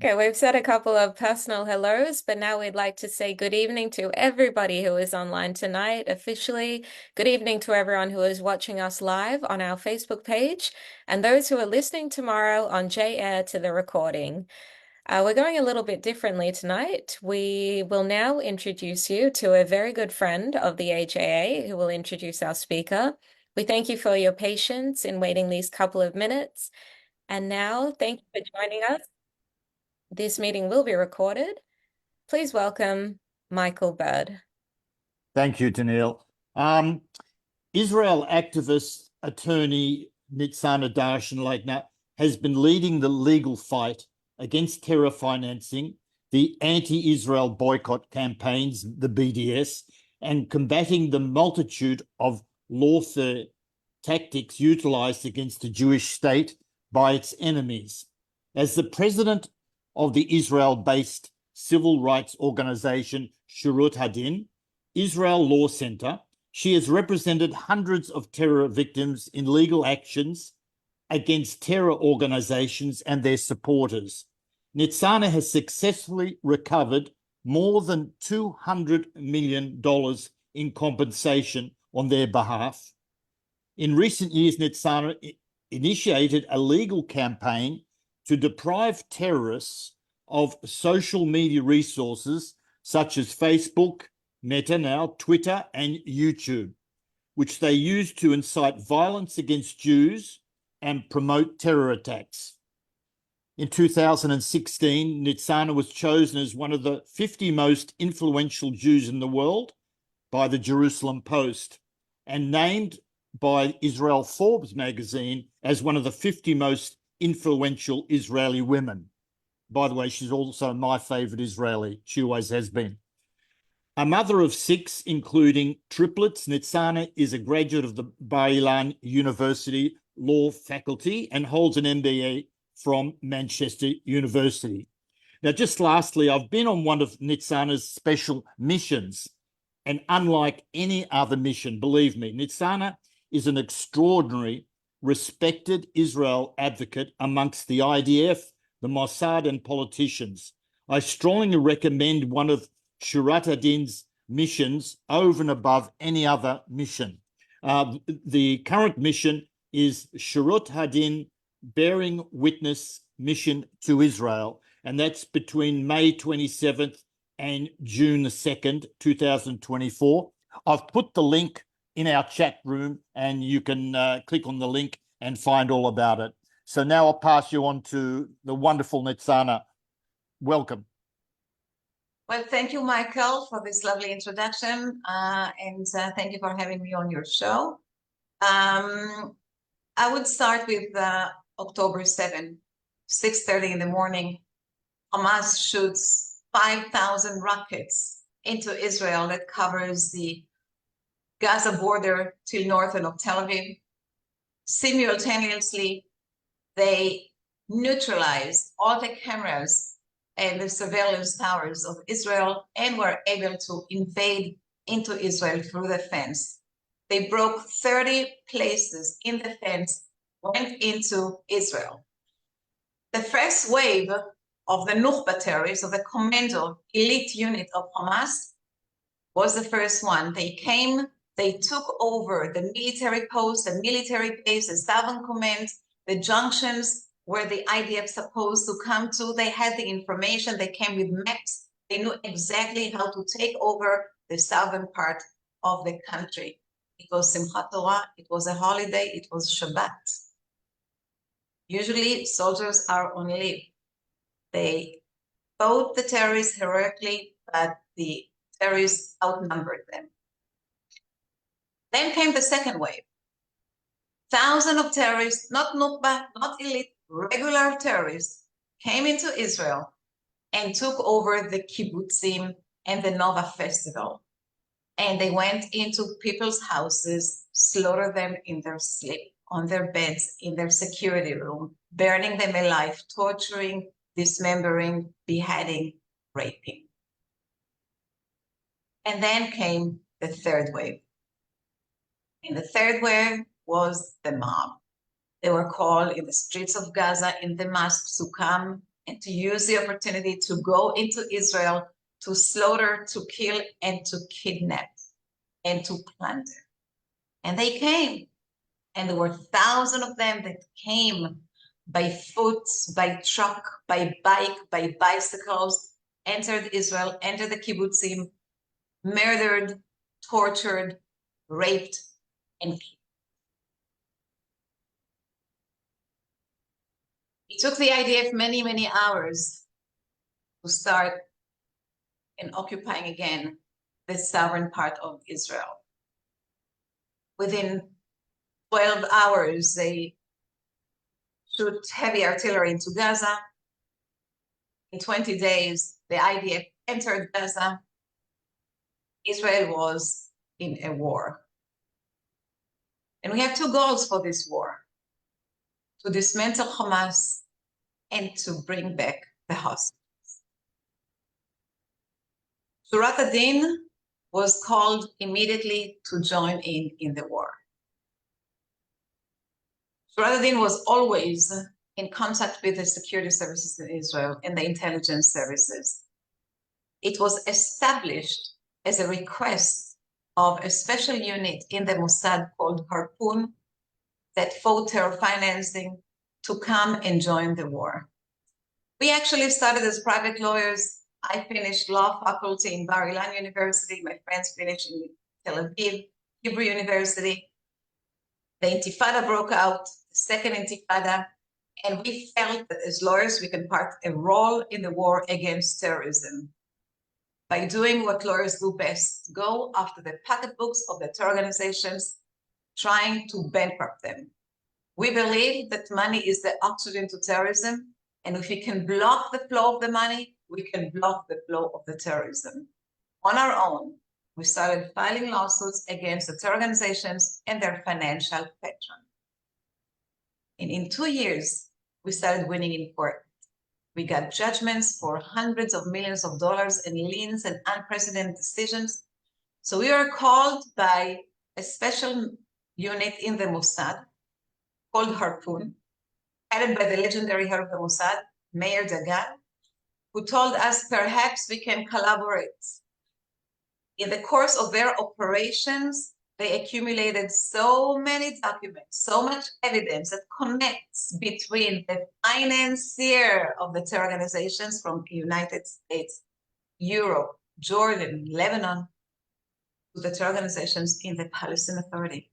Okay, we've said a couple of personal hellos, but now we'd like to say good evening to everybody who is online tonight officially. Good evening to everyone who is watching us live on our Facebook page and those who are listening tomorrow on J-Air to the recording. We're going a little bit differently tonight. We will now introduce you to a very good friend of the AJA who will introduce our speaker. We thank you for your patience in waiting these couple of minutes. And now, thank you for joining us. This meeting will be recorded. Please welcome Michael Bird. Thank you, Daniil. Israel activist attorney Nitsana Darshan-Leitner has been leading the legal fight against terror financing, the anti-Israel boycott campaigns, the BDS, and combating the multitude of lawfare tactics utilized against the Jewish state by its enemies. As the president of the Israel-based civil rights organization Shurat HaDin, Israel Law Center, she has represented hundreds of terror victims in legal actions against terror organizations and their supporters. Nitsana has successfully recovered more than $200 million in compensation on their behalf. In recent years, Nitsana initiated a legal campaign to deprive terrorists of social media resources such as Facebook, Meta now, Twitter, and YouTube, which they use to incite violence against Jews and promote terror attacks. In 2016, Nitsana was chosen as one of the 50 most influential Jews in the world by the Jerusalem Post and named by Israel Forbes magazine as one of the 50 most influential Israeli women. By the way, she's also my favorite Israeli. She always has been. A mother of six, including triplets, Nitsana is a graduate of the Bar-Ilan University Law Faculty and holds an MBA from Manchester University. Now, just lastly, I've been on one of Nitsana's special missions, and unlike any other mission, believe me, Nitsana is an extraordinary, respected Israel advocate amongst the IDF, the Mossad, and politicians. I strongly recommend one of Shurat HaDin's missions over and above any other mission. The current mission is Shurat HaDin Bearing Witness Mission to Israel, and that's between May 27th and June the 2nd, 2024. I've put the link in our chat room, and you can click on the link and find all about it. So now I'll pass you on to the wonderful Nitsana. Welcome. Well, thank you, Michael, for this lovely introduction, and thank you for having me on your show. I would start with October 7, 6:30 in the morning. Hamas shoots 5,000 rockets into Israel that covers the Gaza border till northern of Tel Aviv. Simultaneously, they neutralized all the cameras and the surveillance towers of Israel and were able to invade into Israel through the fence. They broke 30 places in the fence, went into Israel. The first wave of the Nukhba terrorists, of the commando elite unit of Hamas, was the first one. They came, they took over the military posts, the military base, the southern command, the junctions where the IDF supposed to come to. They had the information, they came with maps, they knew exactly how to take over the southern part of the country. It was Simchat Torah, it was a holiday, it was Shabbat. Usually soldiers are on leave. They fought the terrorists heroically, but the terrorists outnumbered them. Then came the second wave. Thousands of terrorists, not Nukhba, not elite, regular terrorists, came into Israel and took over the kibbutzim and the Nova Festival. And they went into people's houses, slaughtered them in their sleep, on their beds, in their security room, burning them alive, torturing, dismembering, beheading, raping. And then came the third wave. And the third wave was the mob. They were called in the streets of Gaza, in the mosques, to come and to use the opportunity to go into Israel to slaughter, to kill, and to kidnap, and to plunder. And they came, and there were thousands of them that came by foot, by truck, by bike, by bicycles, entered Israel, entered the kibbutzim, murdered, tortured, raped, and killed. It took the IDF many, many hours to start and occupying again the southern part of Israel. Within 12 hours, they shoot heavy artillery into Gaza. In 20 days, the IDF entered Gaza. Israel was in a war. And we have two goals for this war: to dismantle Hamas and to bring back the hostages. Shurat HaDin was called immediately to join in the war. Shurat HaDin was always in contact with the security services in Israel and the intelligence services. It was established as a request of a special unit in the Mossad called Harpoon that fought terror financing to come and join the war. We actually started as private lawyers. I finished law faculty in Bar Ilan University. My friends finished in Tel Aviv, Hebrew University. The Intifada broke out, the second Intifada, and we felt that as lawyers, we can play a role in the war against terrorism by doing what lawyers do best: go after the pocketbooks of the terror organizations, trying to bankrupt them. We believe that money is the oxygen to terrorism, and if we can block the flow of the money, we can block the flow of the terrorism. On our own, we started filing lawsuits against the terror organizations and their financial patron. And in 2 years, we started winning in court. We got judgments for hundreds of millions of dollars and liens and unprecedented decisions. So we were called by a special unit in the Mossad called Harpoon, headed by the legendary head of the Mossad, Meir Dagan, who told us perhaps we can collaborate. In the course of their operations, they accumulated so many documents, so much evidence that connects between the financier of the terror organizations from the United States, Europe, Jordan, Lebanon, to the terror organizations in the Palestinian Authority.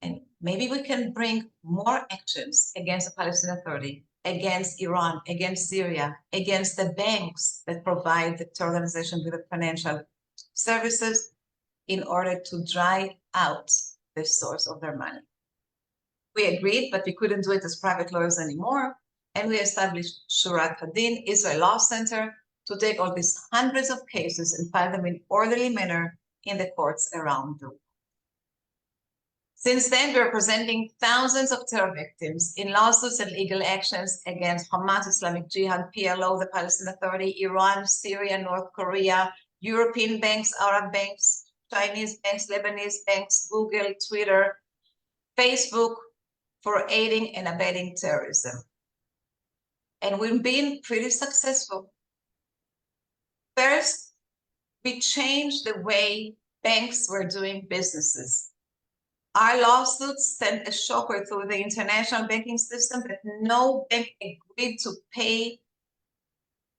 And maybe we can bring more actions against the Palestinian Authority, against Iran, against Syria, against the banks that provide the terror organization with the financial services in order to dry out the source of their money. We agreed, but we couldn't do it as private lawyers anymore. And we established Shurat HaDin, Israel Law Center, to take all these hundreds of cases and file them in orderly manner in the courts around the world. Since then, we're representing thousands of terror victims in lawsuits and legal actions against Hamas, Islamic Jihad, PLO, the Palestinian Authority, Iran, Syria, North Korea, European banks, Arab banks, Chinese banks, Lebanese banks, Google, Twitter, Facebook, for aiding and abetting terrorism. And we've been pretty successful. First, we changed the way banks were doing businesses. Our lawsuits sent a shocker through the international banking system that no bank agreed to pay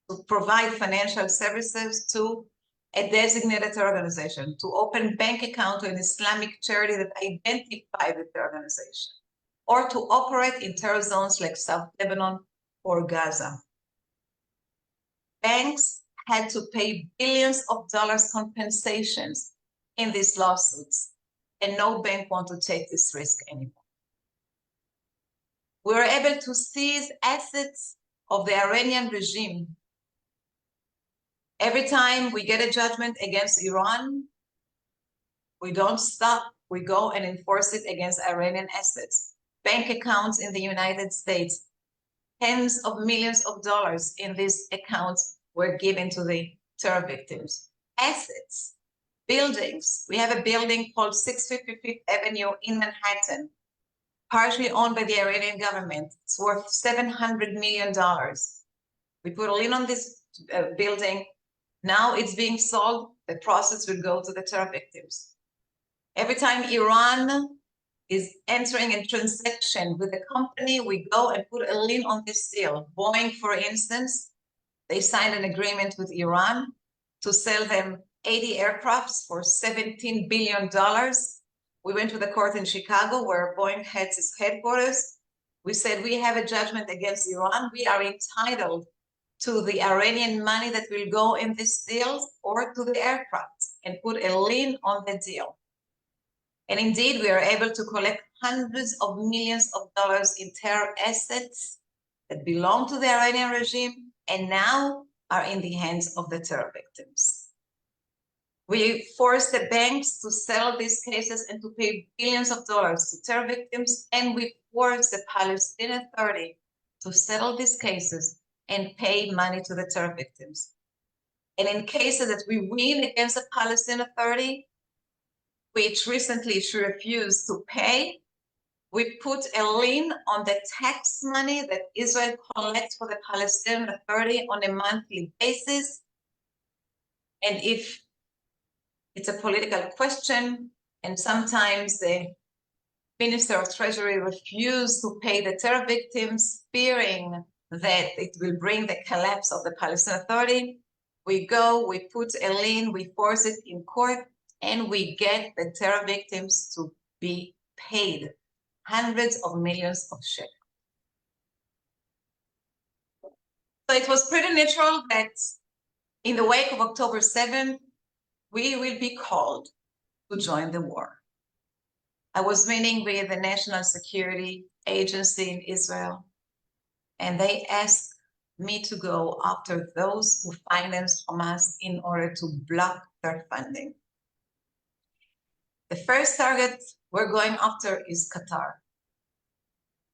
to provide financial services to a designated terror organization, to open bank account to an Islamic charity that identified the terror organization, or to operate in terror zones like South Lebanon or Gaza. Banks had to pay billions of dollars compensations in these lawsuits, and no bank wanted to take this risk anymore. We were able to seize assets of the Iranian regime. Every time we get a judgment against Iran, we don't stop. We go and enforce it against Iranian assets. Bank accounts in the United States, tens of millions of dollars in these accounts were given to the terror victims. Assets, buildings. We have a building called 655th Avenue in Manhattan, partially owned by the Iranian government. It's worth $700 million. We put a lien on this building. Now it's being sold. The process will go to the terror victims. Every time Iran is entering a transaction with a company, we go and put a lien on this deal. Boeing, for instance, they signed an agreement with Iran to sell them 80 aircrafts for $17 billion. We went to the court in Chicago where Boeing has its headquarters. We said, we have a judgment against Iran. We are entitled to the Iranian money that will go in this deal or to the aircraft, and put a lien on the deal. And indeed, we are able to collect hundreds of millions of dollars in terror assets that belong to the Iranian regime and now are in the hands of the terror victims. We force the banks to settle these cases and to pay billions of dollars to terror victims, and we force the Palestinian Authority to settle these cases and pay money to the terror victims. And in cases that we win against the Palestinian Authority, which recently she refused to pay, we put a lien on the tax money that Israel collects for the Palestinian Authority on a monthly basis. And if it's a political question, and sometimes the Minister of Treasury refused to pay the terror victims, fearing that it will bring the collapse of the Palestinian Authority, we go, we put a lien, we force it in court, and we get the terror victims to be paid hundreds of millions of shekels. So it was pretty natural that in the wake of October 7th, we will be called to join the war. I was meeting with the National Security Agency in Israel, and they asked me to go after those who finance Hamas in order to block their funding. The first target we're going after is Qatar.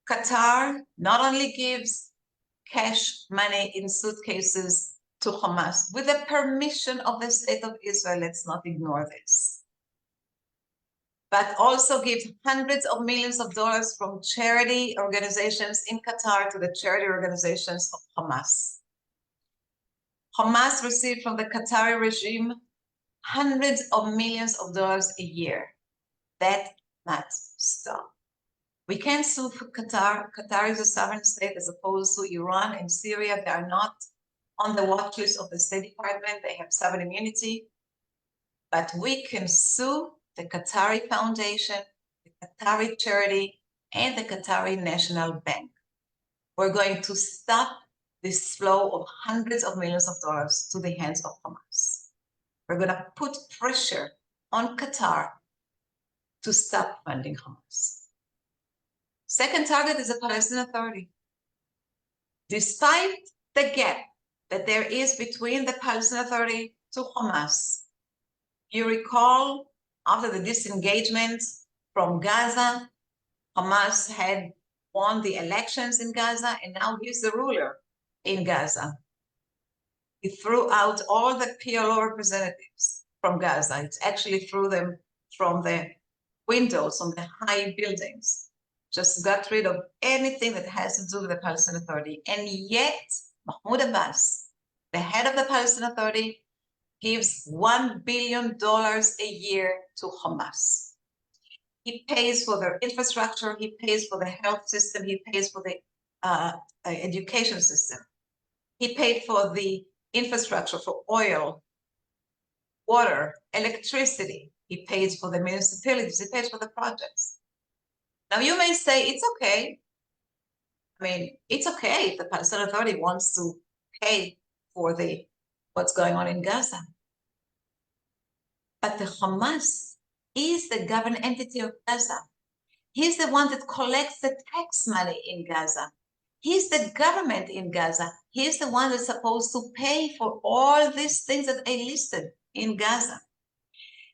Qatar not only gives cash money in suitcases to Hamas with the permission of the state of Israel, let's not ignore this, but also gives hundreds of millions of dollars from charity organizations in Qatar to the charity organizations of Hamas. Hamas received from the Qatari regime hundreds of millions of dollars a year. That must stop. We can't sue for Qatar. Qatar is a sovereign state as opposed to Iran and Syria. They are not on the watch list of the State Department. They have sovereign immunity. But we can sue the Qatari Foundation, the Qatari Charity, and the Qatari National Bank. We're going to stop this flow of hundreds of millions of dollars to the hands of Hamas. We're going to put pressure on Qatar to stop funding Hamas. Second target is the Palestinian Authority. Despite the gap that there is between the Palestinian Authority to Hamas, you recall after the disengagement from Gaza, Hamas had won the elections in Gaza, and now he's the ruler in Gaza. He threw out all the PLO representatives from Gaza. It actually threw them from the windows on the high buildings, just got rid of anything that has to do with the Palestinian Authority. And yet, Mahmoud Abbas, the head of the Palestinian Authority, gives $1 billion a year to Hamas. He pays for their infrastructure, he pays for the health system, he pays for the education system. He paid for the infrastructure for oil, water, electricity. He pays for the municipalities, he pays for the projects. Now you may say, it's okay. I mean, it's okay if the Palestinian Authority wants to pay for what's going on in Gaza. But the Hamas is the governing entity of Gaza. He's the one that collects the tax money in Gaza. He's the government in Gaza. He's the one that's supposed to pay for all these things that I listed in Gaza.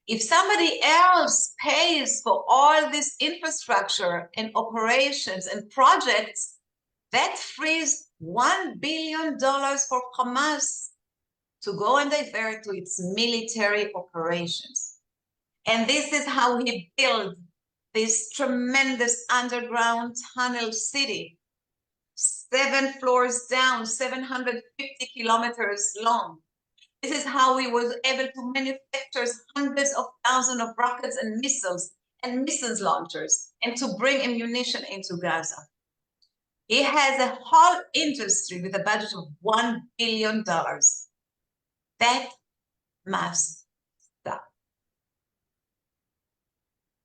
If somebody else pays for all this infrastructure and operations and projects, that frees $1 billion for Hamas to go and divert to its military operations. And this is how he built this tremendous underground tunnel city, 7 floors down, 750 kilometers long. This is how we were able to manufacture hundreds of thousands of rockets and missiles launchers, and to bring ammunition into Gaza. He has a whole industry with a budget of $1 billion. That must stop.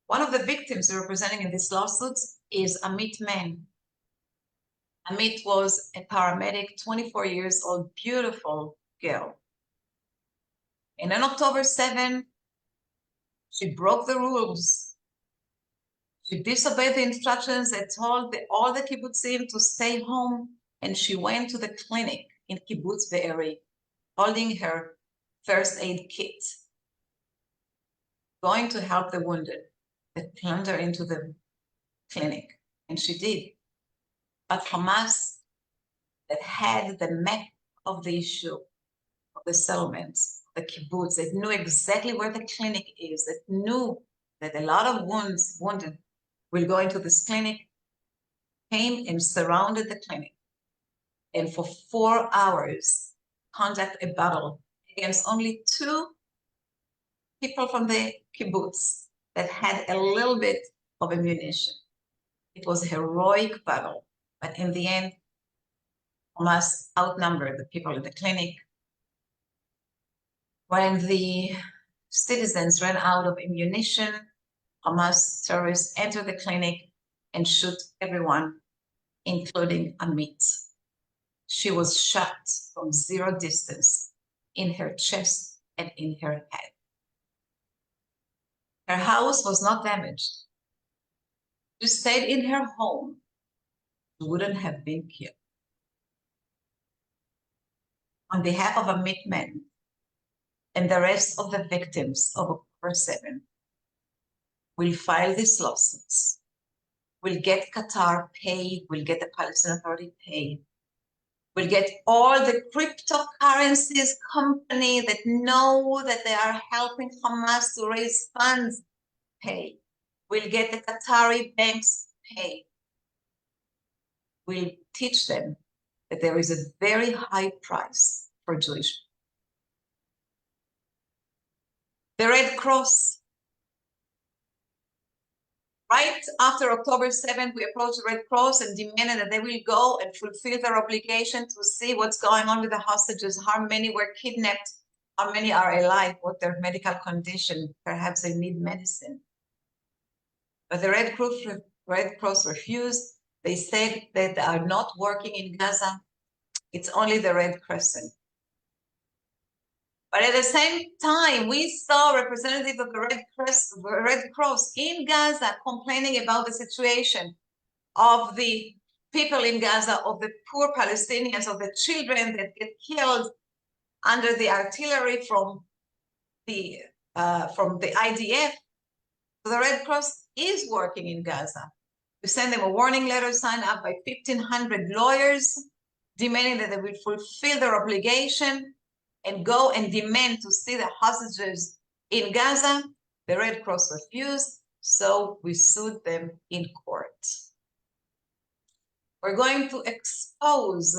One of the victims representing in these lawsuits is Amit Men. Amit was a paramedic, 24 years old, beautiful girl. And on October 7, she broke the rules. She disobeyed the instructions that told all the kibbutzim to stay home, and she went to the clinic in Kibbutz Be'eri, holding her first aid kit, going to help the wounded. They plunged her into the clinic, and she did. But Hamas, that had the map of the issue, of the settlements, the kibbutz, that knew exactly where the clinic is, that knew that a lot of wounded will go into this clinic, came and surrounded the clinic, and for 4 hours conduct a battle against only 2 people from the kibbutz that had a little bit of ammunition. It was a heroic battle, but in the end, Hamas outnumbered the people in the clinic. When the citizens ran out of ammunition, Hamas terrorists entered the clinic and shoot everyone, including Amit. She was shot from 0 distance in her chest and in her head. Her house was not damaged. She stayed in her home. She wouldn't have been killed. On behalf of Amit Men and the rest of the victims of October 7, we'll file these lawsuits. We'll get Qatar paid. We'll get the Palestinian Authority paid. We'll get all the cryptocurrencies company that know that they are helping Hamas to raise funds paid. We'll get the Qatari banks paid. We'll teach them that there is a very high price for Jewish people. The Red Cross. Right after October 7th, we approached the Red Cross and demanded that they will go and fulfill their obligation to see what's going on with the hostages, how many were kidnapped, how many are alive, what their medical condition, perhaps they need medicine. But the Red Cross refused. They said that they are not working in Gaza. It's only the Red Crescent. But at the same time, we saw representatives of the Red Cross in Gaza complaining about the situation of the people in Gaza, of the poor Palestinians, of the children that get killed under the artillery from the IDF. So the Red Cross is working in Gaza. We sent them a warning letter signed up by 1,500 lawyers, demanding that they will fulfill their obligation and go and demand to see the hostages in Gaza. The Red Cross refused, so we sued them in court. We're going to expose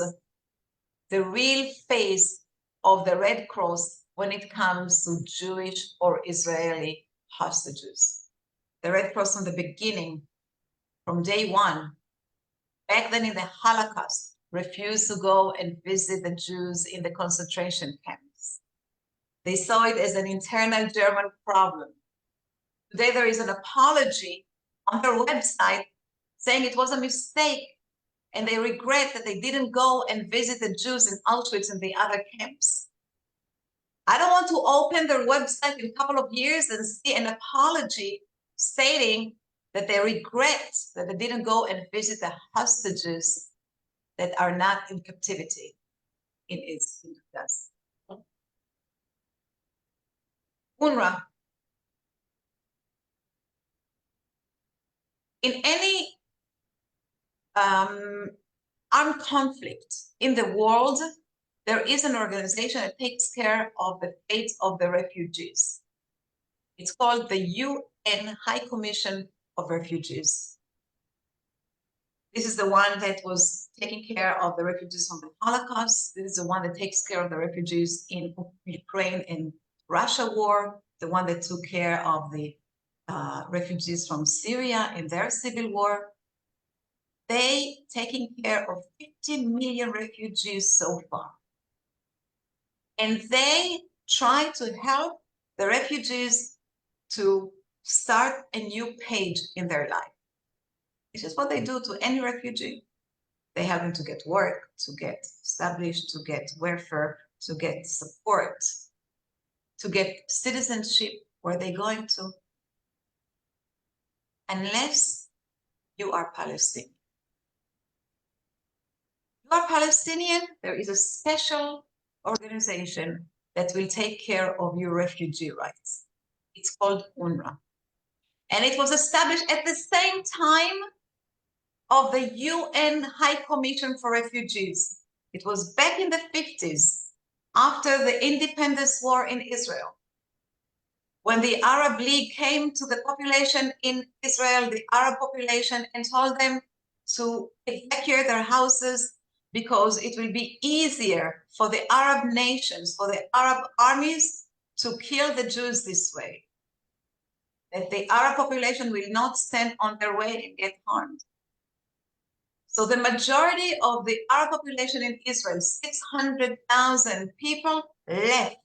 the real face of the Red Cross when it comes to Jewish or Israeli hostages. The Red Cross from the beginning, from day one, back then in the Holocaust, refused to go and visit the Jews in the concentration camps. They saw it as an internal German problem. Today, there is an apology on their website saying it was a mistake, and they regret that they didn't go and visit the Jews in Auschwitz and the other camps. I don't want to open their website in a couple of years and see an apology stating that they regret that they didn't go and visit the hostages that are not in captivity in Gaza. UNRWA. In any armed conflict in the world, there is an organization that takes care of the fate of the refugees. It's called the UN High Commission of refugees. This is the one that was taking care of the refugees from the Holocaust. This is the one that takes care of the refugees in Ukraine and Russia war, the one that took care of the refugees from Syria in their civil war. They taking care of 50 million refugees so far. And they try to help the refugees to start a new page in their life. This is what they do to any refugee. They help them to get work, to get established, to get welfare, to get support, to get citizenship. Where they're going to. Unless you are Palestinian. You are Palestinian, there is a special organization that will take care of your refugee rights. It's called UNRWA. And it was established at the same time of the UN High Commission for Refugees. It was back in the 50s, after the independence war in Israel. When the Arab League came to the population in Israel, the Arab population, and told them to evacuate their houses because it will be easier for the Arab nations, for the Arab armies to kill the Jews this way. That the Arab population will not stand on their way and get harmed. So the majority of the Arab population in Israel, 600,000 people, left.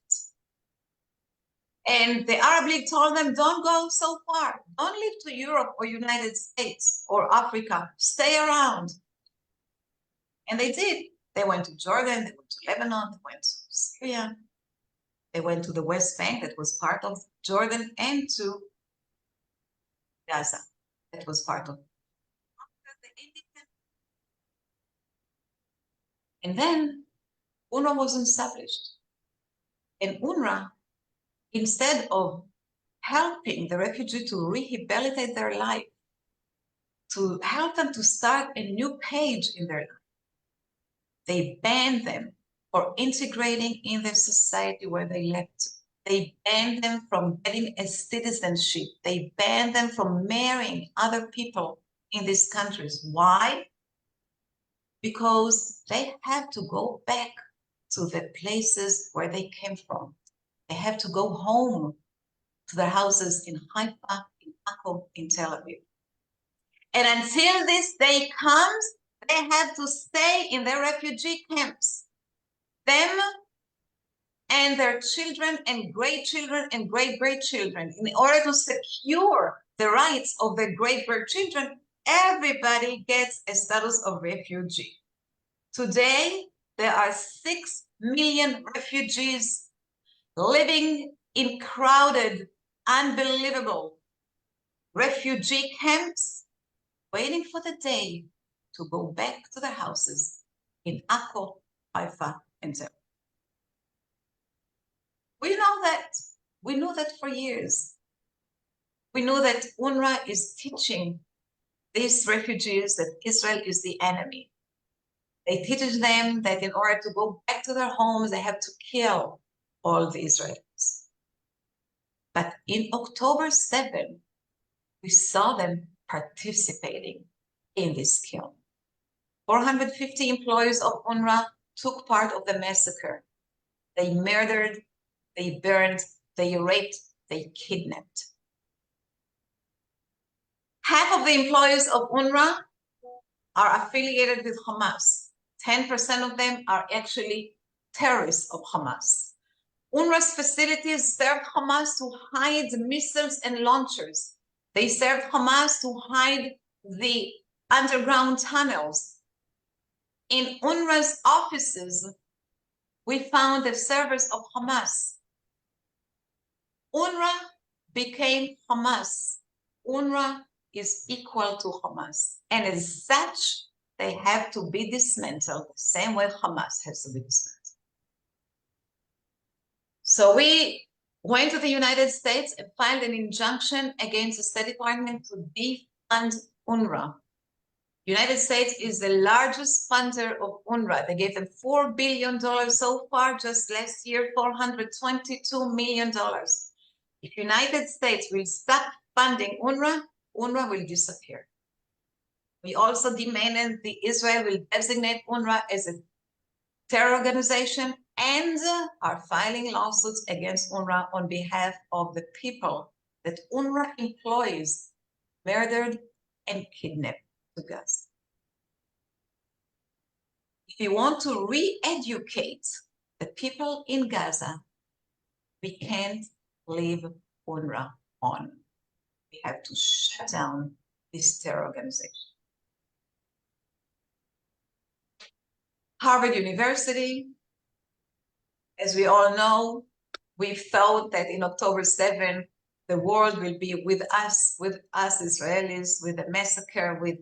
And the Arab League told them, don't go so far. Don't leave to Europe or United States or Africa. Stay around. And they did. They went to Jordan, they went to Lebanon, they went to Syria. They went to the West Bank that was part of Jordan, and to Gaza that was part of And then UNRWA was established. And UNRWA, instead of helping the refugee to rehabilitate their life, to help them to start a new page in their life, they banned them for integrating in the society where they left. They banned them from getting a citizenship. They banned them from marrying other people in these countries. Why? Because they have to go back to the places where they came from. They have to go home to their houses in Haifa, in Akko, in Tel Aviv. And until this day comes, they have to stay in their refugee camps. Them and their children and great-children and great-great-children. In order to secure the rights of their great-great-children, everybody gets a status of refugee. Today, there are 6 million refugees living in crowded, unbelievable refugee camps, waiting for the day to go back to their houses in Akko, Haifa, and Tel Aviv. We know that. We know that for years. We know that UNRWA is teaching these refugees that Israel is the enemy. They teach them that in order to go back to their homes, they have to kill all the Israelis. But in October 7, we saw them participating in this kill. 450 employees of UNRWA took part of the massacre. They murdered, they burned, they raped, they kidnapped. Half of the employees of UNRWA are affiliated with Hamas. 10% of them are actually terrorists of Hamas. UNRWA's facilities served Hamas to hide missiles and launchers. They served Hamas to hide the underground tunnels. In UNRWA's offices, we found the servers of Hamas. UNRWA became Hamas. UNRWA is equal to Hamas. And as such, they have to be dismantled the same way Hamas has to be dismantled. So we went to the United States and filed an injunction against the State Department to defund UNRWA. United States is the largest funder of UNRWA. They gave them $4 billion so far, just last year, $422 million. If United States will stop funding UNRWA, UNRWA will disappear. We also demanded the Israel will designate UNRWA as a terror organization and are filing lawsuits against UNRWA on behalf of the people that UNRWA employs, murdered and kidnapped to Gaza. If you want to re-educate the people in Gaza, we can't leave UNRWA on. We have to shut down this terror organization. Harvard University, as we all know, we thought that in October 7, the world will be with us Israelis, with the massacre, with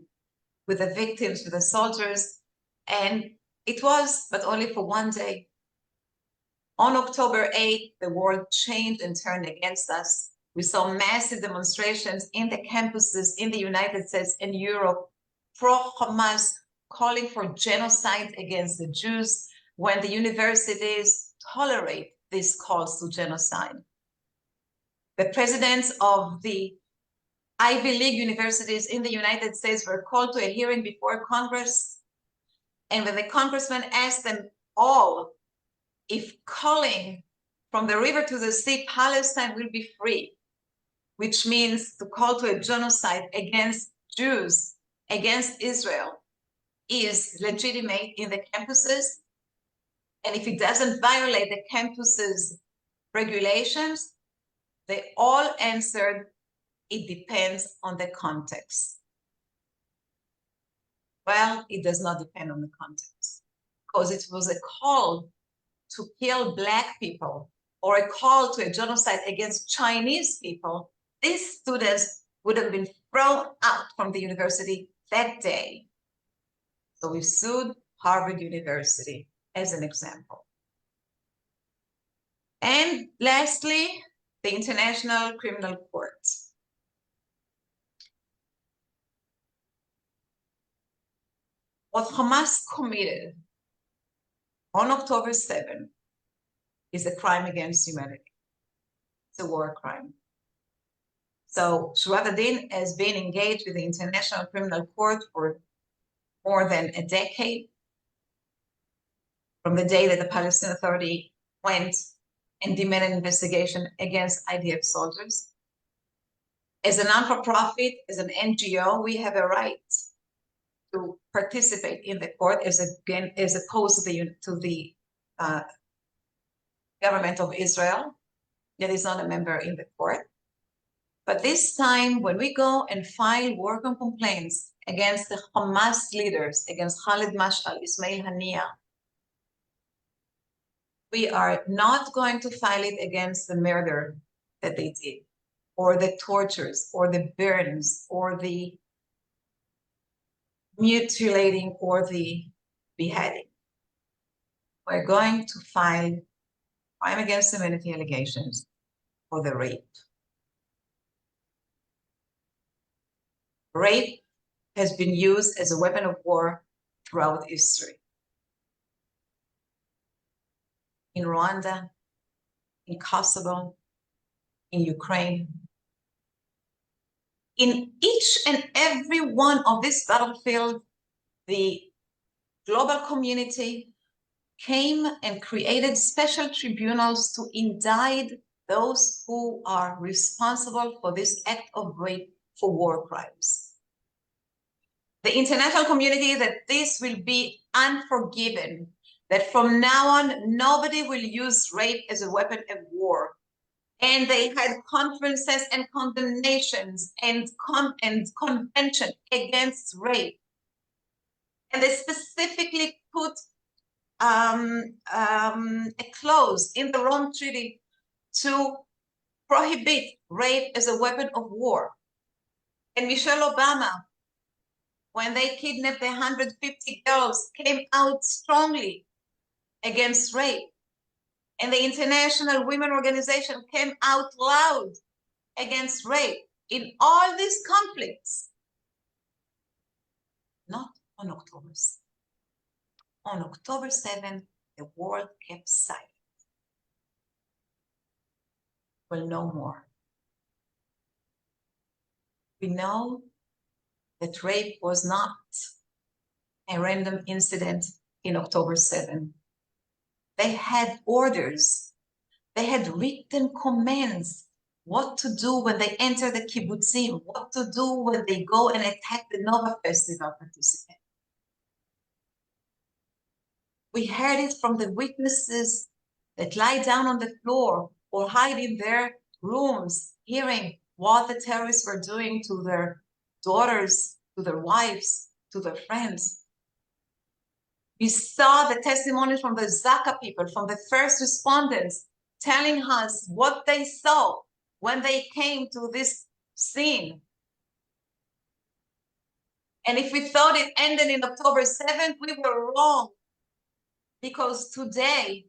the victims, with the soldiers. And it was, but only for one day. On October 8, the world changed and turned against us. We saw massive demonstrations in the campuses in the United States and Europe, pro-Hamas, calling for genocide against the Jews when the universities tolerate these calls to genocide. The presidents of the Ivy League universities in the United States were called to a hearing before Congress. And when the congressman asked them all if calling from the river to the sea, Palestine will be free, which means to call to a genocide against Jews, against Israel, is legitimate in the campuses. And if it doesn't violate the campus's regulations, they all answered, it depends on the context. Well, it does not depend on the context, because it was a call to kill Black people or a call to a genocide against Chinese people. These students would have been thrown out from the university that day. So we sued Harvard University as an example. And lastly, the International Criminal Court. What Hamas committed on October 7 is a crime against humanity. It's a war crime. So Shurat HaDin has been engaged with the International Criminal Court for more than a decade, from the day that the Palestinian Authority went and demanded an investigation against IDF soldiers. As a non-for-profit, as an NGO, we have a right to participate in the court as opposed to the government of Israel that is not a member in the court. But this time, when we go and file war crime complaints against the Hamas leaders, against Khalid Mashal, Ismail Haniyeh, we are not going to file it against the murder that they did, or the tortures, or the burns, or the mutilating, or the beheading. We're going to file crime against humanity allegations for the rape. Rape has been used as a weapon of war throughout history. In Rwanda, in Kosovo, in Ukraine. In each and every one of these battlefields, the global community came and created special tribunals to indict those who are responsible for this act of rape for war crimes. The international community that this will be unforgiven, that from now on, nobody will use rape as a weapon of war. And they had conferences and condemnations and convention against rape. And they specifically put a clause in the Rome Treaty to prohibit rape as a weapon of war. And Michelle Obama, when they kidnapped 150 girls, came out strongly against rape. And the International Women Organization came out loud against rape in all these conflicts. Not on October 7. On October 7, the world kept silent. Well, no more. We know that rape was not a random incident in October 7. They had orders. They had written commands what to do when they enter the kibbutzim, what to do when they go and attack the Nova Festival participants. We heard it from the witnesses that lie down on the floor or hide in their rooms, hearing what the terrorists were doing to their daughters, to their wives, to their friends. We saw the testimonies from the Zaka people, from the first respondents, telling us what they saw when they came to this scene. And if we thought it ended in October 7th, we were wrong. Because today,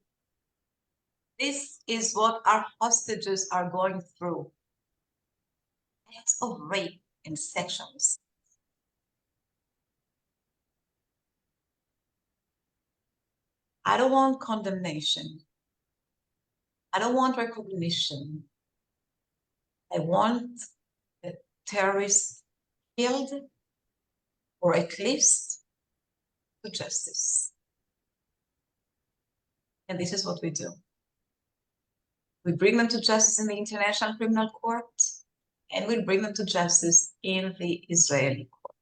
this is what our hostages are going through. Acts of rape and sexual assault. I don't want condemnation. I don't want recognition. I want the terrorists killed or eclipsed to justice. And this is what we do. We bring them to justice in the International Criminal Court, and we bring them to justice in the Israeli court.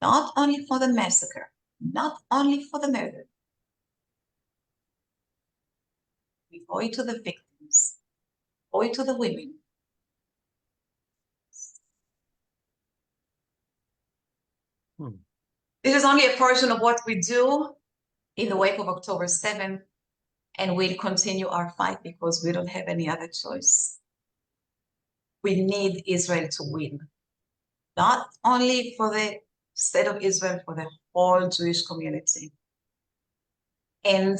Not only for the massacre, not only for the murder. We owe it to the victims, owe it to the women. This is only a portion of what we do in the wake of October 7th, and we'll continue our fight because we don't have any other choice. We need Israel to win, not only for the state of Israel, for the whole Jewish community. And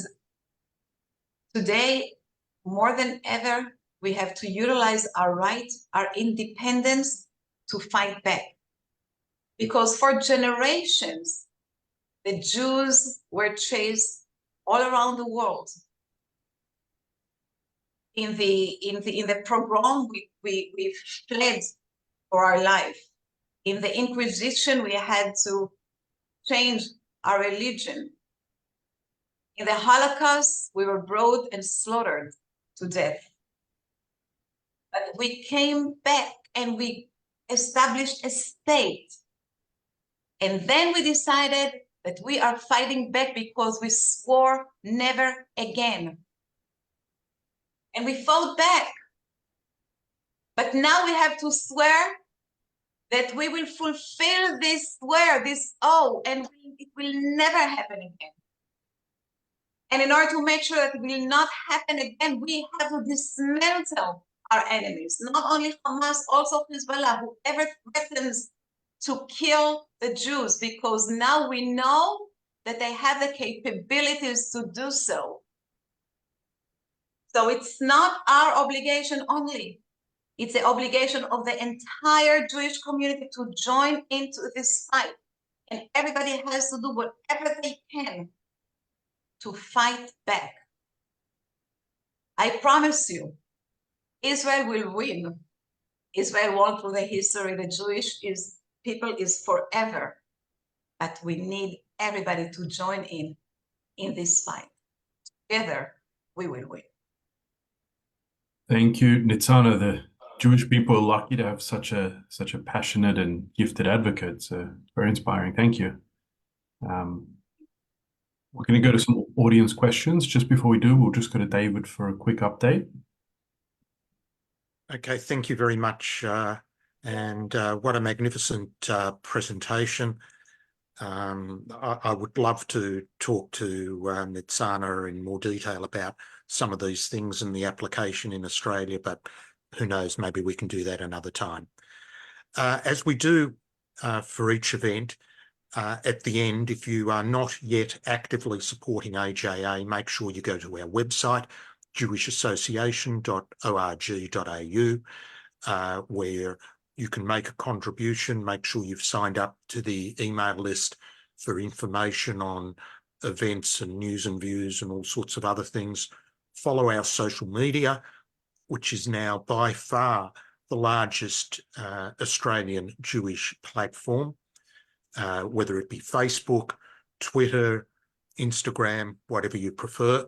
today, more than ever, we have to utilize our right, our independence to fight back. Because for generations, the Jews were chased all around the world. In the pogrom, we fled for our life. In the Inquisition, we had to change our religion. In the Holocaust, we were brought and slaughtered to death. But we came back and we established a state. And then we decided that we are fighting back because we swore never again. And we fought back. But now we have to swear that we will fulfill this swear, this oath, and it will never happen again. And in order to make sure that it will not happen again, we have to dismantle our enemies, not only Hamas, also Hezbollah, whoever threatens to kill the Jews, because now we know that they have the capabilities to do so. So it's not our obligation only. It's the obligation of the entire Jewish community to join into this fight. And everybody has to do whatever they can to fight back. I promise you, Israel will win. Israel won through the history. The Jewish people is forever. But we need everybody to join in this fight. Together, we will win. Thank you, Nitsana. The Jewish people are lucky to have such a passionate and gifted advocate. So very inspiring. Thank you. We're going to go to some audience questions. Just before we do, we'll just go to David for a quick update. Okay, thank you very much. And what a magnificent presentation. I would love to talk to Nitsana in more detail about some of these things and the application in Australia, but who knows, maybe we can do that another time. As we do for each event, at the end, if you are not yet actively supporting AJA, make sure you go to our website, jewishassociation.org.au, where you can make a contribution. Make sure you've signed up to the email list for information on events and news and views and all sorts of other things. Follow our social media, which is now by far the largest Australian Jewish platform, whether it be Facebook, Twitter, Instagram, whatever you prefer.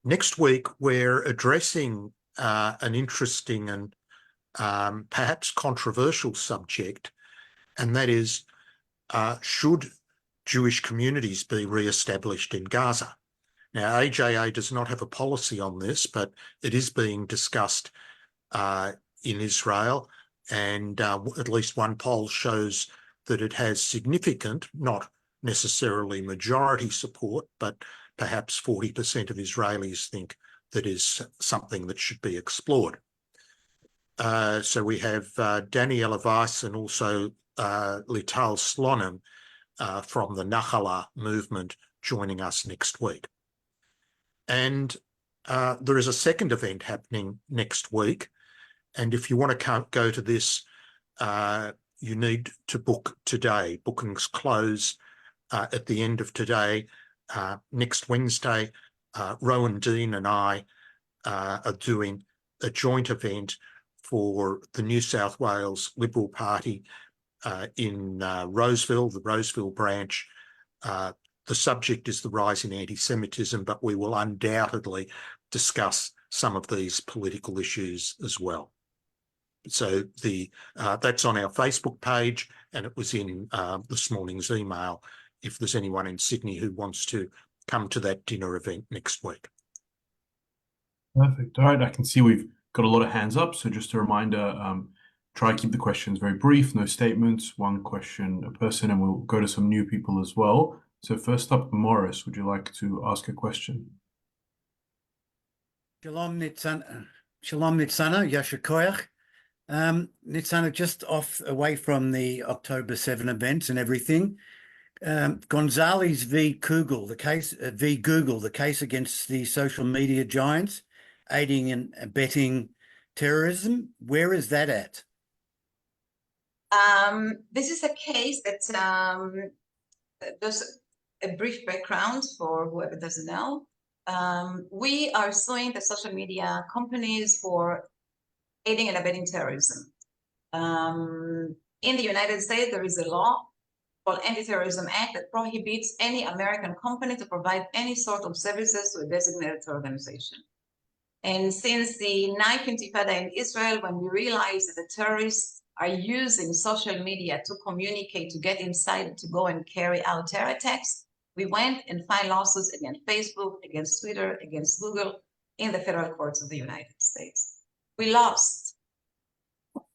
Next week, we're addressing an interesting and perhaps controversial subject, and that is, should Jewish communities be re-established in Gaza? Now, AJA does not have a policy on this, but it is being discussed in Israel, and at least one poll shows that it has significant, not necessarily majority support, but perhaps 40% of Israelis think that is something that should be explored. So we have Daniela Weiss and also Lital Slonim from the Nachala movement joining us next week. And there is a second event happening next week. And if you want to go to this, you need to book today. Bookings close at the end of today. Next Wednesday, Rowan Dean and I are doing a joint event for the New South Wales Liberal Party in Roseville, the Roseville branch. The subject is the rise in anti-Semitism, but we will undoubtedly discuss some of these political issues as well. So that's on our Facebook page, and it was in this morning's email if there's anyone in Sydney who wants to come to that dinner event next week. Perfect. All right, I can see we've got a lot of hands up, so just a reminder, try to keep the questions very brief, no statements, one question a person, and we'll go to some new people as well. So first up, Morris, would you like to ask a question? Shalom Nitsana, Yasher Koyach. Nitsana, just away from the October 7 events and everything. Gonzalez v. Google, the case against the social media giants aiding and abetting terrorism. Where is that at? This is a case that there's a brief background for whoever doesn't know. We are suing the social media companies for aiding and abetting terrorism. In the United States, there is a law called Anti-Terrorism Act that prohibits any American company to provide any sort of services to a designated organization. And since the ninth Intifada in Israel, when we realized that the terrorists are using social media to communicate, to get inside, to go and carry out terror attacks, we went and filed lawsuits against Facebook, against Twitter, against Google in the federal courts of the United States. We lost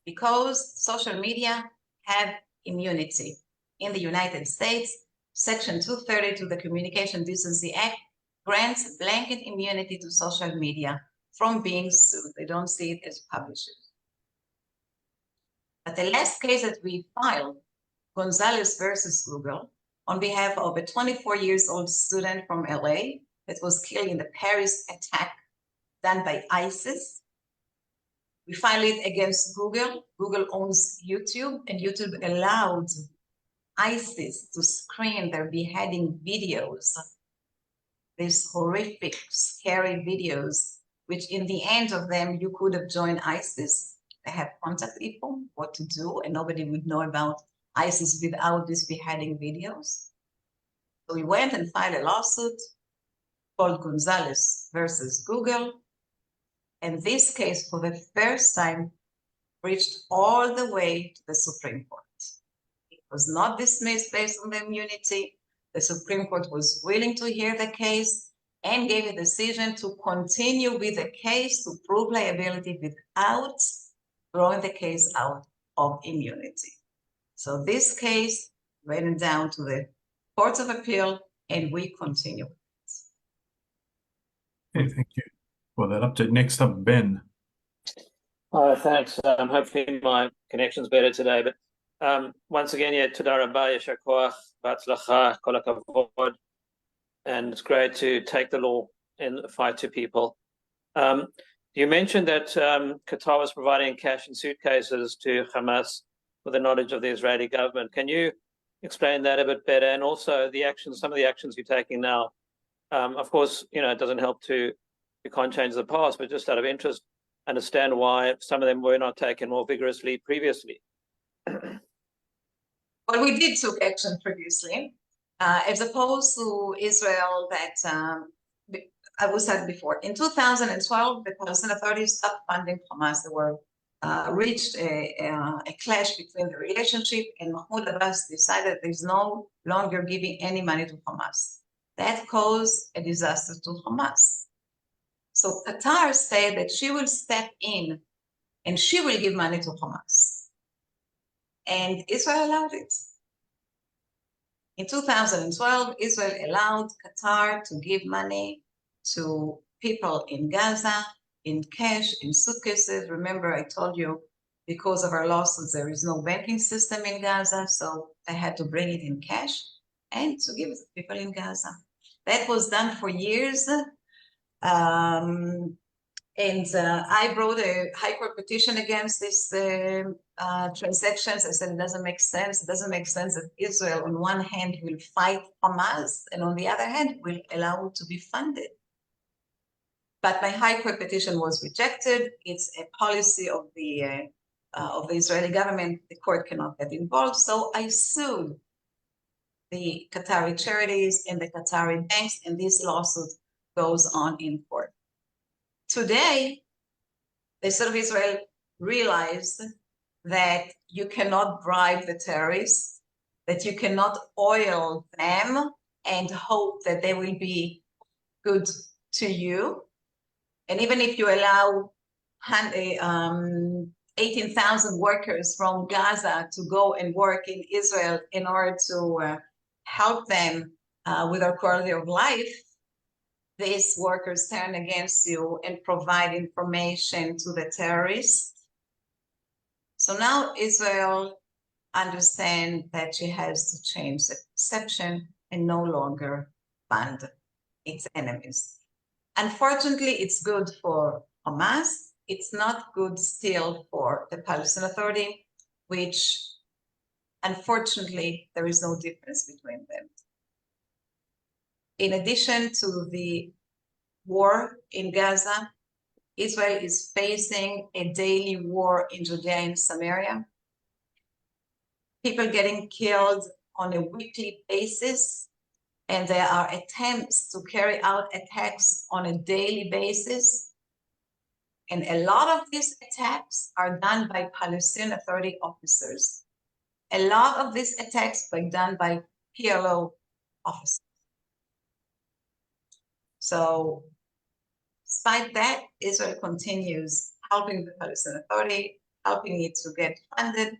because social media have immunity. In the United States, Section 230 to the Communication Decency Act grants blanket immunity to social media from being sued. They don't see it as publishers. But the last case that we filed, Gonzalez versus Google, on behalf of a 24-year-old student from LA that was killed in the Paris attack done by ISIS. We filed it against Google. Google owns YouTube, and YouTube allowed ISIS to screen their beheading videos, these horrific, scary videos, which in the end of them, you could have joined ISIS. They have contact people, what to do, and nobody would know about ISIS without these beheading videos. So we went and filed a lawsuit called Gonzalez versus Google. And this case, for the first time, reached all the way to the Supreme Court. It was not dismissed based on the immunity. The Supreme Court was willing to hear the case and gave a decision to continue with the case to prove liability without throwing the case out of immunity. So this case went down to the Courts of Appeal, and we continue. Okay, thank you for that update. Next up, Ben. Thanks. Hopefully my connection's better today. But once again, yeah, Toda Rabba, Yasher Koach, Batzlacha, Kol HaKavod. And it's great to take the law and fight to people. You mentioned that Qatar was providing cash in suitcases to Hamas with the knowledge of the Israeli government. Can you explain that a bit better? And also the actions, some of the actions you're taking now. Of course, you know, it doesn't help you can't change the past, but just out of interest, understand why some of them were not taken more vigorously previously. Well, we did take action previously, as opposed to Israel that I was said before. In 2012, the Palestinian Authority stopped funding Hamas. There were reached a clash between the relationship, and Mahmoud Abbas decided there's no longer giving any money to Hamas. That caused a disaster to Hamas. So Qatar said that she will step in and she will give money to Hamas. And Israel allowed it. In 2012, Israel allowed Qatar to give money to people in Gaza in cash, in suitcases. Remember, I told you, because of our lawsuits, there is no banking system in Gaza, so they had to bring it in cash and to give it to people in Gaza. That was done for years. I brought a high court petition against these transactions. I said it doesn't make sense. It doesn't make sense that Israel, on one hand, will fight Hamas, and on the other hand, will allow it to be funded. But my high court petition was rejected. It's a policy of the Israeli government. The court cannot get involved. So I sued the Qatari charities and the Qatari banks, and this lawsuit goes on in court. Today, the state of Israel realized that you cannot bribe the terrorists, that you cannot oil them and hope that they will be good to you. And even if you allow 18,000 workers from Gaza to go and work in Israel in order to help them with their quality of life, these workers turn against you and provide information to the terrorists. So now Israel understands that she has to change the perception and no longer fund its enemies. Unfortunately, it's good for Hamas. It's not good still for the Palestinian Authority, which unfortunately, there is no difference between them. In addition to the war in Gaza, Israel is facing a daily war in Judea and Samaria. People getting killed on a weekly basis, and there are attempts to carry out attacks on a daily basis. And a lot of these attacks are done by Palestinian Authority officers. A lot of these attacks are done by PLO officers. So despite that, Israel continues helping the Palestinian Authority, helping it to get funded.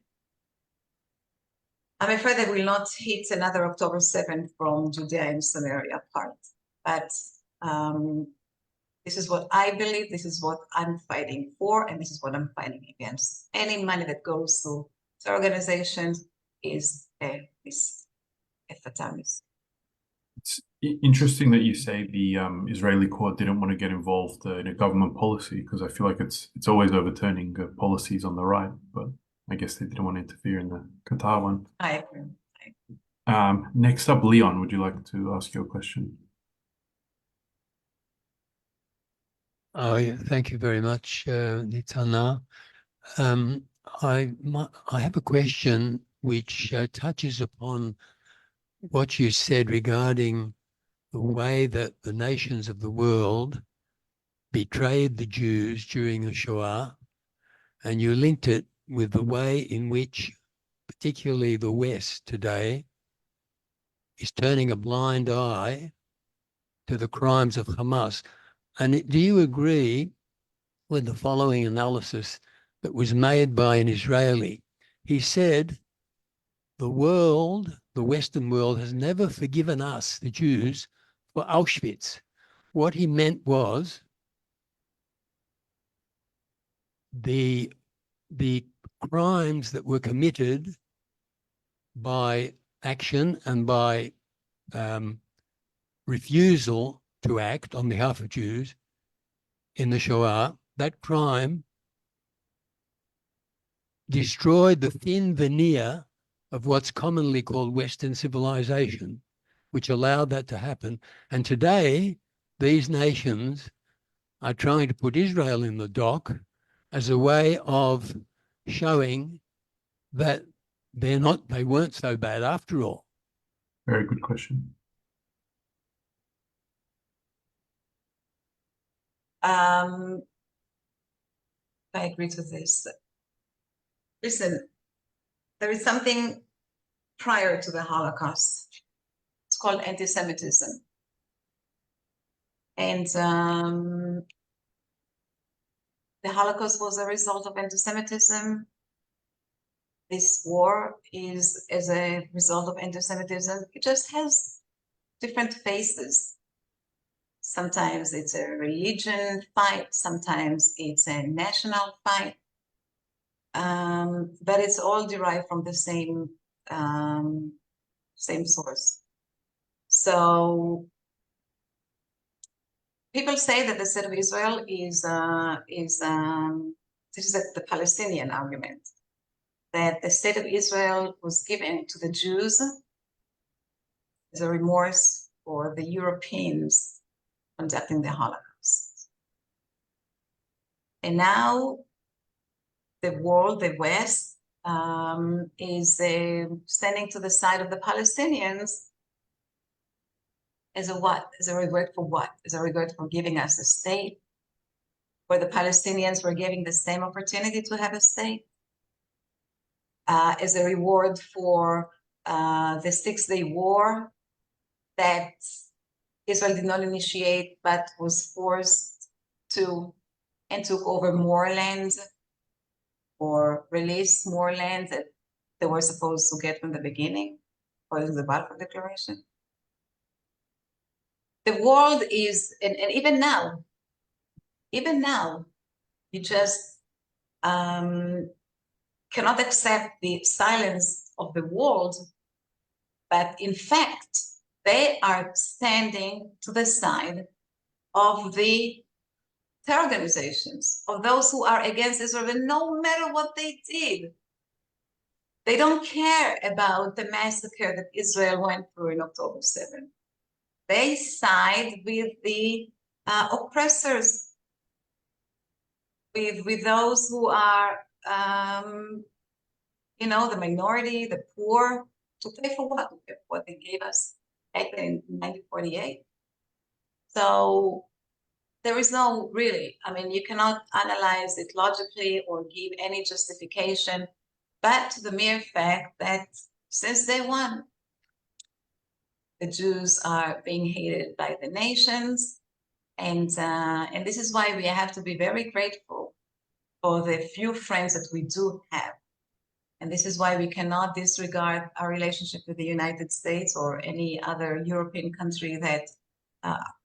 I'm afraid they will not hit another October 7th from Judea and Samaria part. But this is what I believe, this is what I'm fighting for, and this is what I'm fighting against. Any money that goes to organizations is a fatality. It's interesting that you say the Israeli court didn't want to get involved in a government policy, because I feel like it's always overturning policies on the right, but I guess they didn't want to interfere in the Qatar one. I agree. Next up, Leon, would you like to ask your question? Oh, yeah, thank you very much, Nitsana. I have a question which touches upon what you said regarding the way that the nations of the world betrayed the Jews during the Shoah, and you linked it with the way in which particularly the West today is turning a blind eye to the crimes of Hamas. And do you agree with the following analysis that was made by an Israeli? He said, the world, the Western world, has never forgiven us, the Jews, for Auschwitz. What he meant was the crimes that were committed by action and by refusal to act on behalf of Jews in the Shoah, that crime destroyed the thin veneer of what's commonly called Western civilization, which allowed that to happen. And today, these nations are trying to put Israel in the dock as a way of showing that they weren't so bad after all? Very good question. I agree to this. Listen, there is something prior to the Holocaust. It's called anti-Semitism. And the Holocaust was a result of anti-Semitism. This war is as a result of anti-Semitism. It just has different faces. Sometimes it's a religion fight, sometimes it's a national fight. But it's all derived from the same source. So people say that the state of Israel is this is the Palestinian argument, that the state of Israel was given to the Jews as a remorse for the Europeans conducting the Holocaust. And now the world, the West, is standing to the side of the Palestinians as a what? As a regret for what? As a regret for giving us a state, where the Palestinians were given the same opportunity to have a state, as a reward for the 6-day war that Israel did not initiate, but was forced to and took over more land or released more land that they were supposed to get from the beginning, according to the Balfour Declaration. The world is, and even now, you just cannot accept the silence of the world, but in fact, they are standing to the side of the terror organizations, of those who are against Israel, and no matter what they did, they don't care about the massacre that Israel went through in October 7. They side with the oppressors, with those who are, the minority, the poor, to pay for what? What they gave us back in 1948. So there is no really, you cannot analyze it logically or give any justification, but the mere fact that since day one, the Jews are being hated by the nations. And this is why we have to be very grateful for the few friends that we do have. And this is why we cannot disregard our relationship with the United States or any other European country that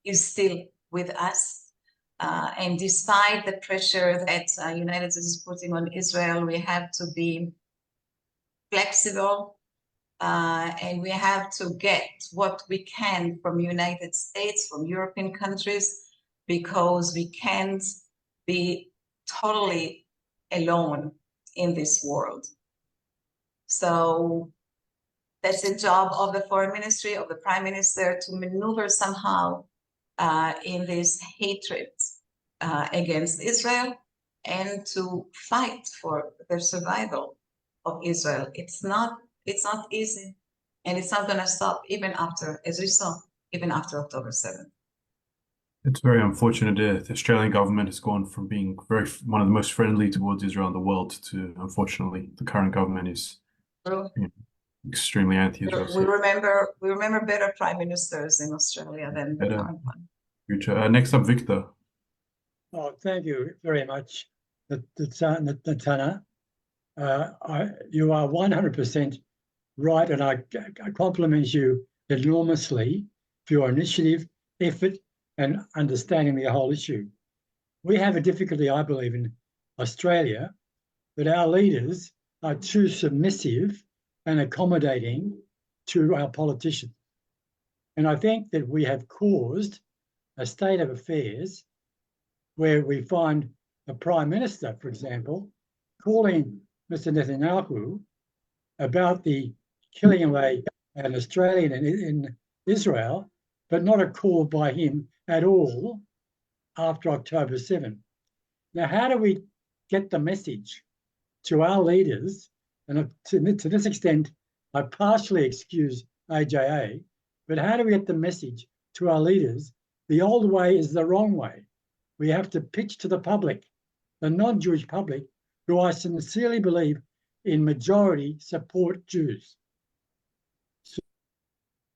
is still with us. And despite the pressure that the United States is putting on Israel, we have to be flexible, and we have to get what we can from United States, from European countries, because we can't be totally alone in this world. So that's the job of the foreign ministry, of the prime minister, to maneuver somehow in this hatred against Israel and to fight for the survival of Israel. It's not easy, and it's not going to stop even after, as we saw, even after October 7th. It's very unfortunate. The Australian government has gone from being one of the most friendly towards Israel in the world to, unfortunately, the current government is extremely anti-Israel. We remember better prime ministers in Australia than the current one. Future. Next up, Victor. Oh, thank you very much, Nitsana. You are 100% right, and I compliment you enormously for your initiative, effort, and understanding the whole issue. We have a difficulty, I believe, in Australia, that our leaders are too submissive and accommodating to our politicians. And I think that we have caused a state of affairs where we find the Prime Minister, for example, calling Mr. Netanyahu about the killing away an Australian in Israel, but not a call by him at all after October 7. Now, how do we get the message to our leaders, and to this extent, I partially excuse AJA, but how do we get the message to our leaders? The old way is the wrong way. We have to pitch to the public, the non-Jewish public, who I sincerely believe in majority support Jews.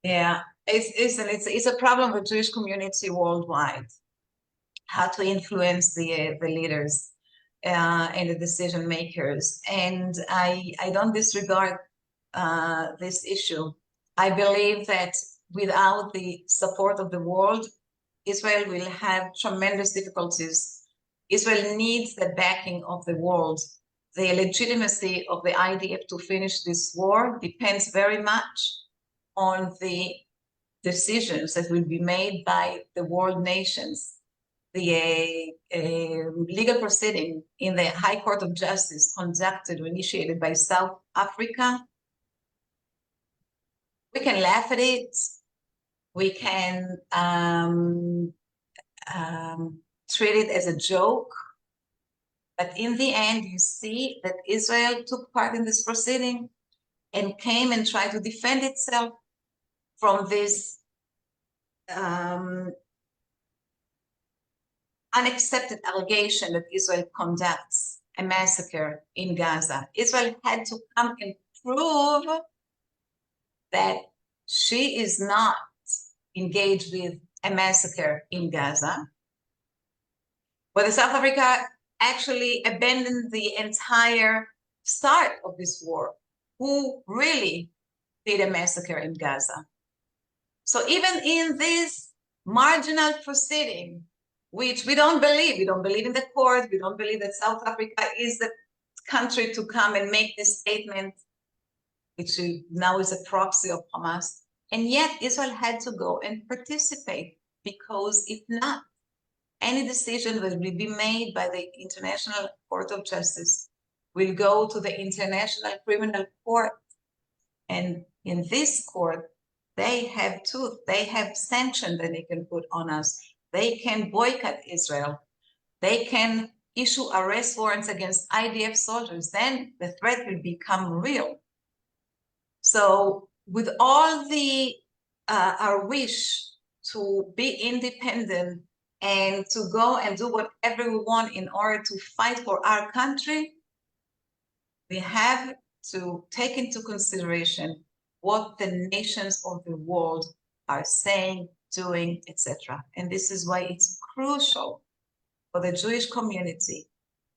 Yeah, it's a problem with Jewish community worldwide. How to influence the leaders and the decision makers, and I don't disregard this issue. I believe that without the support of the world, Israel will have tremendous difficulties. Israel needs the backing of the world. The legitimacy of the IDF to finish this war depends very much on the decisions that will be made by the world nations. The legal proceeding in the High Court of Justice conducted or initiated by South Africa, we can laugh at it. We can treat it as a joke. But in the end, you see that Israel took part in this proceeding and came and tried to defend itself from this unaccepted allegation that Israel conducts a massacre in Gaza. Israel had to come and prove that she is not engaged with a massacre in Gaza. But South Africa actually abandoned the entire start of this war. Who really did a massacre in Gaza? So even in this marginal proceeding, which we don't believe in the court, we don't believe that South Africa is the country to come and make this statement, which now is a proxy of Hamas. And yet Israel had to go and participate, because if not, any decision that will be made by the International Court of Justice will go to the International Criminal Court. And in this court, they have sanctions that they can put on us. They can boycott Israel. They can issue arrest warrants against IDF soldiers. Then the threat will become real. So with all the our wish to be independent and to go and do whatever we want in order to fight for our country, we have to take into consideration what the nations of the world are saying, doing, etc. And this is why it's crucial for the Jewish community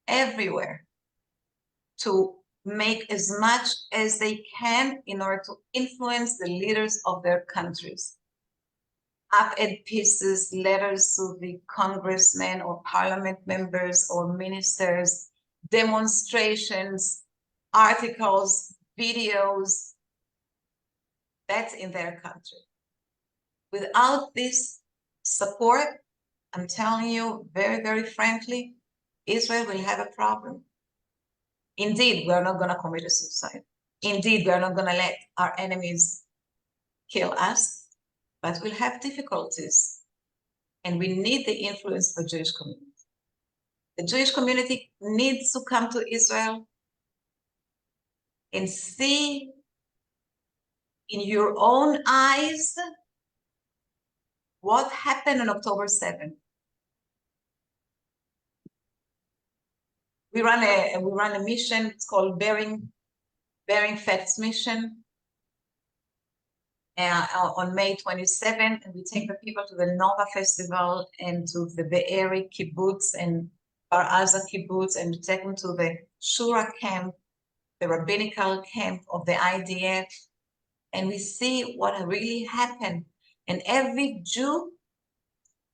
everywhere to make as much as they can in order to influence the leaders of their countries. Op-ed pieces, letters to the congressmen or parliament members or ministers, demonstrations, articles, videos, that's in their country. Without this support, I'm telling you very, very frankly, Israel will have a problem. Indeed, we're not going to commit a suicide. Indeed, we're not going to let our enemies kill us, but we'll have difficulties. And we need the influence of the Jewish community. The Jewish community needs to come to Israel and see in your own eyes what happened on October 7th. We run a mission. It's called Bearing Facts Mission. On May 27th, and we take the people to the Nova Festival and to the Be'eri Kibbutz and Bar Aza Kibbutz, and we take them to the Shura camp, the rabbinical camp of the IDF, and we see what really happened. And every Jew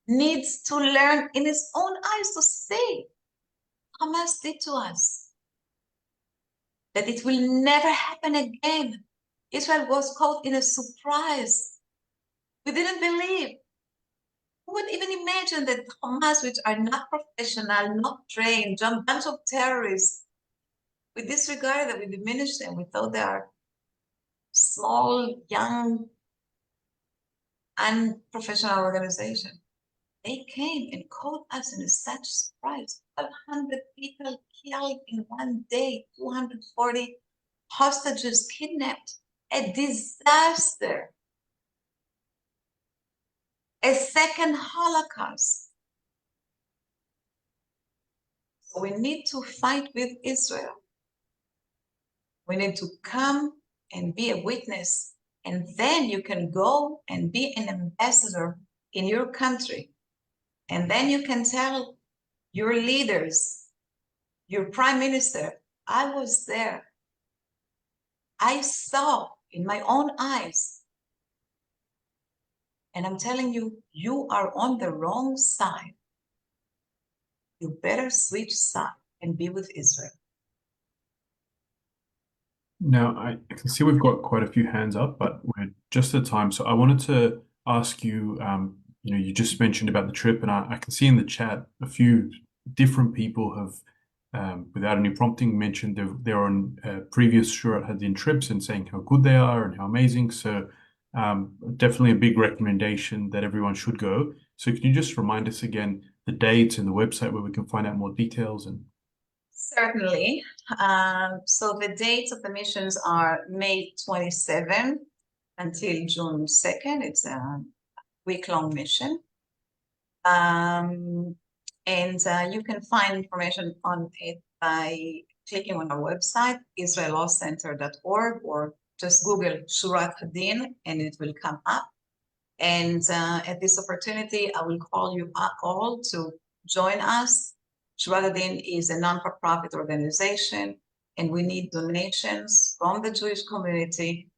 needs to learn in his own eyes to see Hamas did to us, that it will never happen again. Israel was caught in a surprise. We didn't believe. Who would even imagine that Hamas, which are not professional, not trained, a bunch of terrorists, we disregarded them, we diminished them. We thought they are small, young, unprofessional organization. They came and caught us in such surprise. 1,200 people killed in one day, 240 hostages kidnapped. A disaster. A second Holocaust. So we need to fight with Israel. We need to come and be a witness, and then you can go and be an ambassador in your country. And then you can tell your leaders, your prime minister, I was there. I saw in my own eyes. And I'm telling you, you are on the wrong side. You better switch side and be with Israel. Now, I can see we've got quite a few hands up, but we're just at time. So I wanted to ask you, you just mentioned about the trip, and I can see in the chat a few different people have, without any prompting, mentioned they're on previous Shurat HaDin trips and saying how good they are and how amazing. So definitely a big recommendation that everyone should go. So can you just remind us again the dates and the website where we can find out more details? And certainly. So the dates of the missions are May 27 until June 2nd. It's a week-long mission. And you can find information on it by clicking on our website, israellawcenter.org, or just Google Shurat HaDin and it will come up. And at this opportunity, I will call you all to join us. Shurat HaDin is a non-for-profit organization, and we need donations from the Jewish community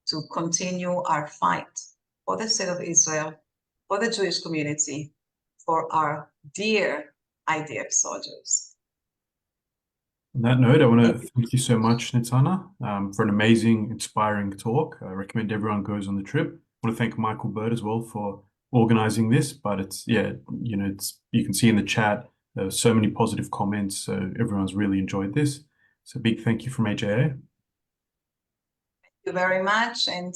to continue our fight for the state of Israel, for the Jewish community, for our dear IDF soldiers. on that note, I want to thank you so much, Nitsana, for an amazing, inspiring talk. I recommend everyone goes on the trip. I want to thank Michael Bird as well for organizing this, but it's, you can see in the chat, there were so many positive comments, so everyone's really enjoyed this. So big thank you from AJA. Thank you very much, and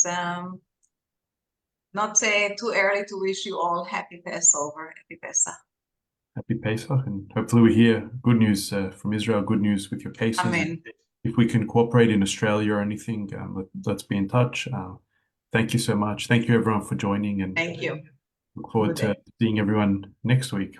not too early to wish you all happy Passover, happy Pesach. Happy Pesach, and hopefully we hear good news from Israel, good news with your cases. Amen. If we can cooperate in Australia or anything, let's be in touch. Thank you so much. Thank you everyone for joining, and Thank you. look forward to seeing everyone next week.